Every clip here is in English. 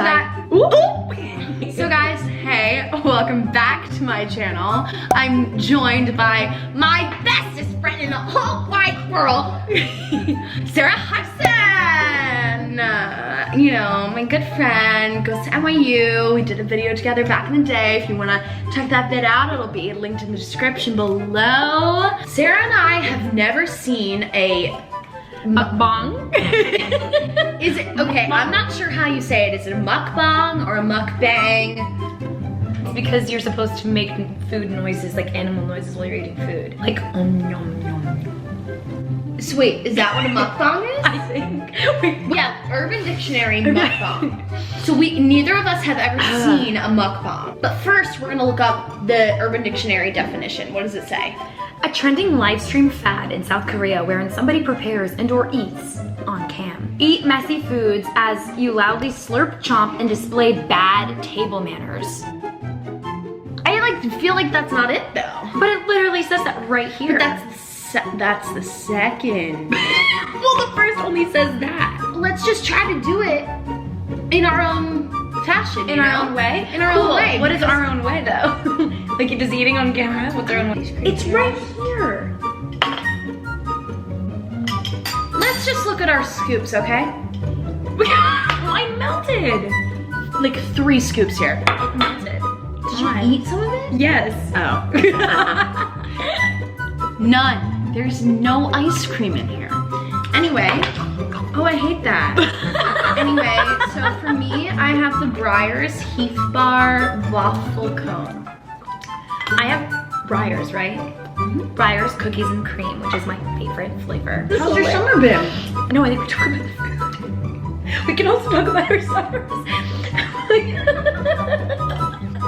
So guys, hey, welcome back to my channel. I'm joined by my bestest friend in the whole wide world, Sarah Hudson. You know, my good friend, goes to NYU. We did a video together back in the day. If you wanna check that vid out, it'll be linked in the description below. Sarah and I have never seen a mukbang? Is it, okay, I'm not sure how you say it. Is it a mukbang or a mukbang? It's because you're supposed to make food noises, like animal noises while you're eating food. Like, yum, yum, yum. So wait, is that what a mukbang is? I think. Yeah, Urban Dictionary mukbang. So neither of us have ever seen a mukbang. But first, we're gonna look up the Urban Dictionary definition. What does it say? A trending live stream fad in South Korea wherein somebody prepares and/or eats on cam. Eat messy foods as you loudly slurp, chomp, and display bad table manners. I feel like that's not it though. But it literally says that right here. But that's the second. Well, the first only says that. Let's just try to do it in our own fashion. In our own way? In our own way. What is our own way though? Like just eating on camera? What's our own way? It's right here. Let's just look at our scoops, okay? I melted. Like 3 scoops here. It melted. Did you eat some of it? Yes. Oh. None. There's no ice cream in here. Anyway. Oh, I hate that. Anyway, so for me, I have the Breyers Heath Bar Waffle Cone. I have Breyers, right? Breyers Cookies and Cream, which is my favorite flavor. This is your summer bin. No, I think we're talking about the food. We can also talk about our summers.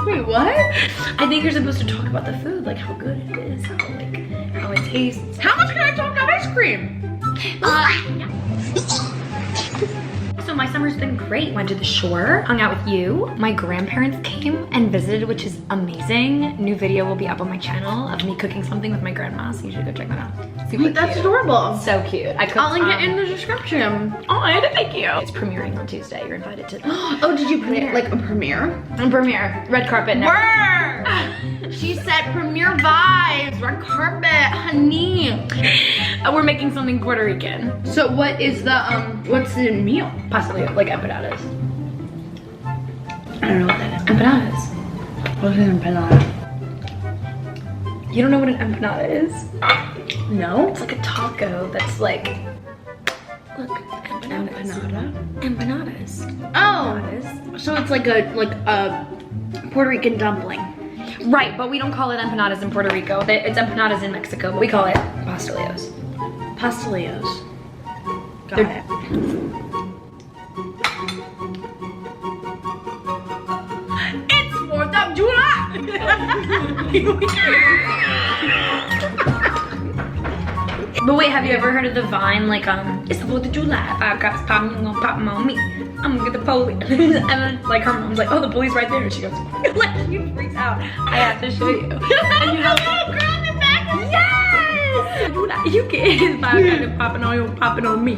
Wait, what? I think you're supposed to talk about the food, like how good it is, how it tastes. How much can I talk about ice cream? So my summer's been great. Went to the shore, hung out with you. My grandparents came and visited, which is amazing. New video will be up on my channel of me cooking something with my grandma, so you should go check that out. Super That's cute. Adorable. So cute. I'll link it in the description. Oh, thank you. It's premiering on Tuesday. You're invited to. Oh, did you put it like a premiere? On premiere, red carpet. She said premiere vibes, red carpet, honey. We're making something Puerto Rican. So what is the what's the meal? Possibly like empanadas. I don't know what that is. Empanadas. What's an empanada? You don't know what an empanada is? No. It's like a taco that's like, look, empanadas. Empanadas. Oh, Empanadas. so it's like a Puerto Rican dumpling. Right, but we don't call it empanadas in Puerto Rico. It's empanadas in Mexico, but we call it pastelillos. Pastelillos. Got They're- it. It's 4th of July! But wait, have you ever heard of the Vine, like, it's the 4th of July, 5 cops popping, you gonna pop them on me. I'm gonna get the police. And then, like, her mom's like, oh, the police right there. And she goes, like, she freaks out. I have to show you. And you have grab it back. yes! You get 5 cops popping on you, popping on me.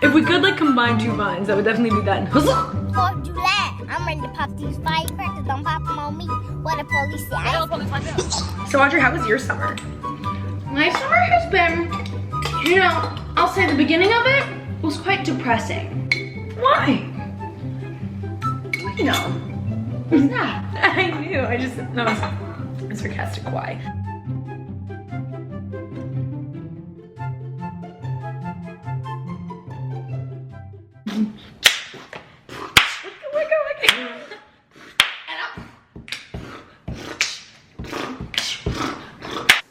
If we could like combine 2 vines, that would definitely be that. 4th of July, I'm ready to pop these firecrackers, don't pop them on me. What the police say? So Audrey, how was your summer? My summer has been, you know, I'll say the beginning of it was quite depressing. Why? You know. What's that? I knew, I just, no, it's sarcastic, why?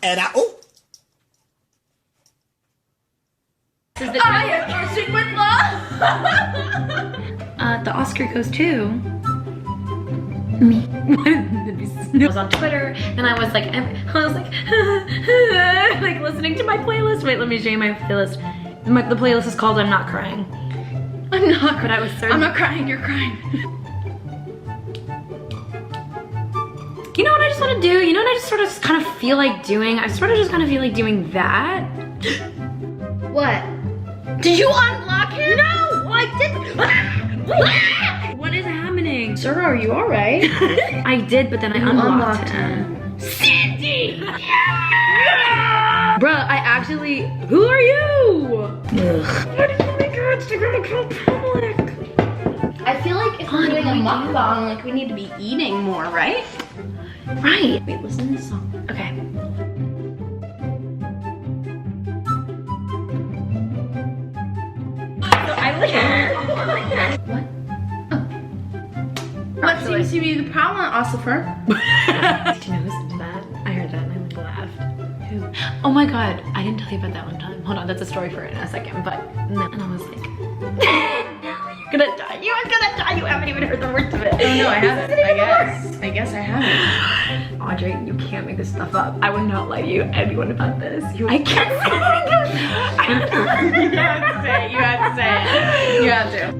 And oh. This is the the Oscar goes to me. I was on Twitter and I was like like listening to my playlist. Wait, let me show you my playlist. The playlist is called I'm Not Crying. I'm not, But I was so I'm not crying, you're crying. You know what I just want to do? You know what I just sort of just kind of feel like doing? I sort of just kind of feel like doing that. What? Did you unlock him? No, I didn't. What is happening? Sarah, are you alright? I did, but then I unlocked him. Cindy! Bruh, I actually. Who are you? Ugh. What is my gosh? They're gonna go public. I feel like if we're doing a mukbang, like we need to be eating more, right? Right. Wait, listen to this song. Okay. So I like. What? Oh. What seems to be the problem, Ossifer? Did you know listen to that? I heard that and I like laughed. Who? Oh my god, I didn't tell you about that one time. Hold on, that's a story for in a second, but no. And I was like, no, you're gonna die. You are gonna die. You haven't even heard the words of it. Oh no, I haven't. I guess I haven't. Audrey, you can't make this stuff up. I would not lie to you anyone about this. I can't say anything. You have to say it. You have to say it. You have to.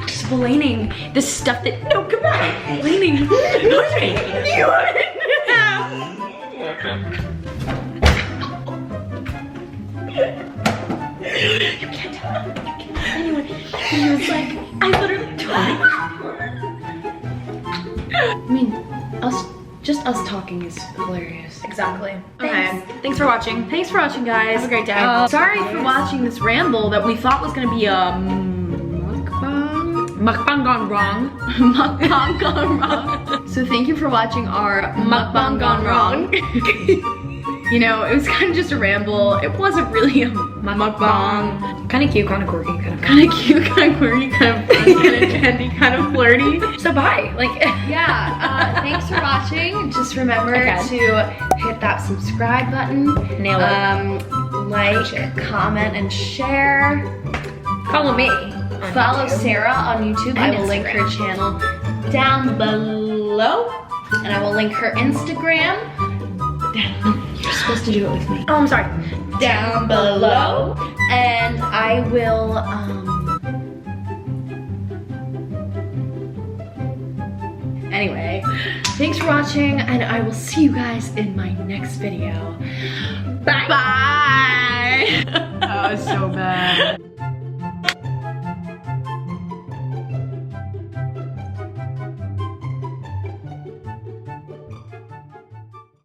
Explaining the stuff that no, come back. Explaining. Audrey, you are in You can't tell. You can't tell anyone. He was like, I literally told I mean, just us talking is hilarious. Exactly. Okay. Thanks for watching. Thanks for watching, guys. Have a great day. Sorry for watching this ramble that we thought was gonna be a mukbang. Mukbang gone wrong. Mukbang gone wrong. So thank you for watching our mukbang gone wrong. You know, it was kind of just a ramble. It wasn't really a mukbang. Kind of cute, kind of quirky, kind of Kind of cute, kind of quirky, kind of fun, kind of trendy, kind of flirty. So bye. Like, Yeah, thanks for watching. Just remember Okay. to hit that subscribe button. Nail it. Like, comment, and share. Follow me. Follow Sarah on YouTube. I And will link her Instagram. channel down below. And I will link her Instagram You're supposed to do it with me. Oh, I'm sorry. down below. And I will, anyway, thanks for watching, and I will see you guys in my next video. Bye. Bye. That was so bad.